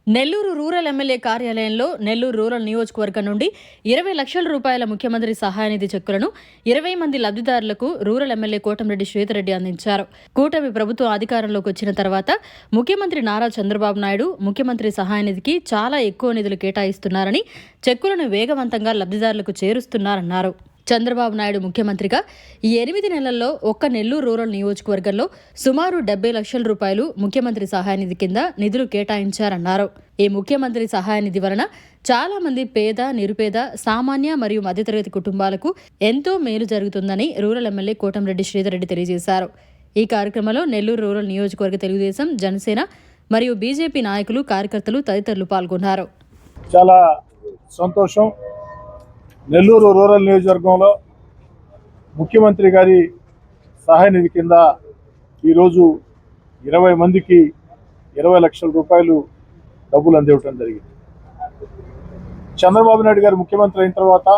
Nellore rural MLA కార్యాలయంలో Nellore rural నియోజకవర్గం నుండి 20 లక్షల రూపాయల ముఖ్యమంత్రి సహాయనిధి చెక్కులను 20 మంది లబ్ధిదారులకు రూరల్ ఎమ్మెల్యే కోటంరెడ్డి శ్వేతరెడ్డి అందించారు. కూటమి ప్రభుత్వం అధికారంలోకి వచ్చిన తర్వాత ముఖ్యమంత్రి నారా చంద్రబాబు నాయుడు ముఖ్యమంత్రి సహాయనిధికి చాలా ఎక్కువ నిధులు కేటాయిస్తున్నారని, చెక్కులను వేగవంతంగా లబ్ధిదారులకు చేరుస్తున్నారన్నారు. చంద్రబాబు నాయుడు ముఖ్యమంత్రిగా ఈ 8 నెలల్లో ఒక్క నెల్లూరు రూరల్ నియోజకవర్గంలో సుమారు 70 లక్షల రూపాయలు ముఖ్యమంత్రి సహాయనిధి కింద నిధులు కేటాయించారన్నారు. ఈ ముఖ్యమంత్రి సహాయనిధి వలన చాలా మంది పేద, నిరుపేద, సామాన్య మరియు మధ్యతరగతి కుటుంబాలకు ఎంతో మేలు జరుగుతుందని రూరల్ ఎమ్మెల్యే కోటంరెడ్డి శ్రీధర్రెడ్డి తెలియజేశారు. ఈ కార్యక్రమంలో నెల్లూరు రూరల్ నియోజకవర్గ తెలుగుదేశం, జనసేన మరియు బీజేపీ నాయకులు, కార్యకర్తలు తదితరులు పాల్గొన్నారు. చాలా సంతోషం. నెల్లూరు రూరల్ నియోజకవర్గంలో ముఖ్యమంత్రి గారి సహాయ నిధి కింద ఈరోజు 20 మందికి 20 లక్షల రూపాయలు డబ్బులు అందివ్వడం జరిగింది. చంద్రబాబు నాయుడు గారు ముఖ్యమంత్రి అయిన తర్వాత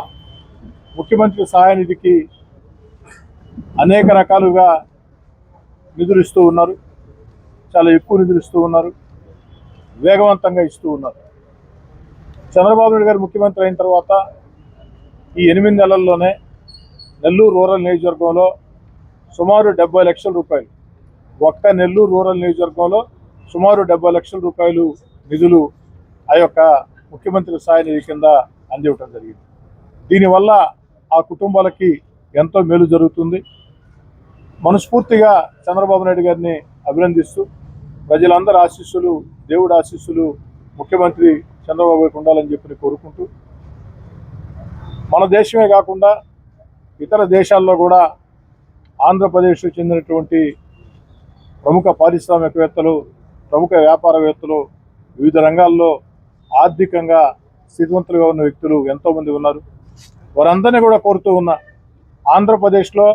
ముఖ్యమంత్రి సహాయ నిధికి అనేక రకాలుగా నిధులు ఇస్తూ ఉన్నారు. చాలా ఎక్కువ నిధులు ఇస్తూ ఉన్నారు, వేగవంతంగా ఇస్తూ ఉన్నారు. చంద్రబాబు నాయుడు గారు ముఖ్యమంత్రి అయిన తర్వాత ఈ 8 నెలల్లోనే నెల్లూరు రూరల్ నియోజకవర్గంలో సుమారు 70 లక్షల రూపాయలు, ఒక్క నెల్లూరు రూరల్ నియోజకవర్గంలో సుమారు 70 లక్షల రూపాయలు నిధులు ఆ యొక్క ముఖ్యమంత్రి సహాయ నిధి కింద అందివ్వటం జరిగింది. దీనివల్ల ఆ కుటుంబాలకి ఎంతో మేలు జరుగుతుంది. మనస్ఫూర్తిగా చంద్రబాబు నాయుడు గారిని అభినందిస్తూ ప్రజలందరి ఆశీస్సులు, దేవుడి ఆశీస్సులు ముఖ్యమంత్రి చంద్రబాబు గారికి ఉండాలని చెప్పి కోరుకుంటూ, మన దేశమే కాకుండా ఇతర దేశాల్లో కూడా ఆంధ్రప్రదేశ్కు చెందినటువంటి ప్రముఖ పారిశ్రామికవేత్తలు, ప్రముఖ వ్యాపారవేత్తలు, వివిధ రంగాల్లో ఆర్థికంగా స్థితివంతులుగా ఉన్న వ్యక్తులు ఎంతోమంది ఉన్నారు. వారందరినీ కూడా కోరుతూ ఉన్నా, ఆంధ్రప్రదేశ్లో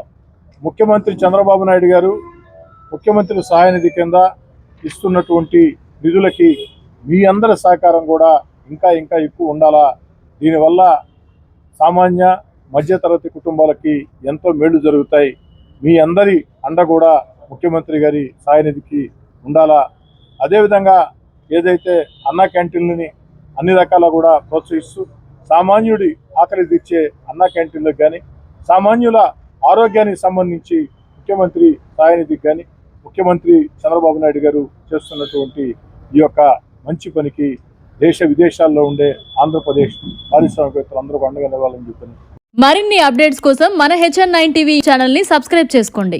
ముఖ్యమంత్రి చంద్రబాబు నాయుడు గారు ముఖ్యమంత్రి సహాయ నిధి కింద ఇస్తున్నటువంటి నిధులకి మీ అందరి సహకారం కూడా ఇంకా ఇంకా ఎక్కువ ఉండాలా. దీనివల్ల సామాన్య మధ్యతరగతి కుటుంబాలకి ఎంతో మేలు జరుగుతాయి. మీ అందరి అండ కూడా ముఖ్యమంత్రి గారి సహాయ నిధికి ఉండాలా. అదేవిధంగా ఏదైతే అన్నా క్యాంటీన్లని అన్ని రకాల కూడా ప్రోత్సహిస్తూ సామాన్యుడి ఆకలి తీర్చే అన్నా క్యాంటీన్లకు కానీ, సామాన్యుల ఆరోగ్యానికి సంబంధించి ముఖ్యమంత్రి సహాయ నిధికి కానీ ముఖ్యమంత్రి చంద్రబాబు నాయుడు గారు చేస్తున్నటువంటి ఈ యొక్క మంచి పనికి దేశ విదేశాల్లో ఉండే ఆంధ్రప్రదేశ్ పారిశ్రామికవేత్తలు అందరూ అండగా నిలవాలని చెప్పాను. మరిన్ని అప్డేట్స్ కోసం మన HN9 టీవీ ఛానల్ ని సబ్స్క్రైబ్ చేసుకోండి.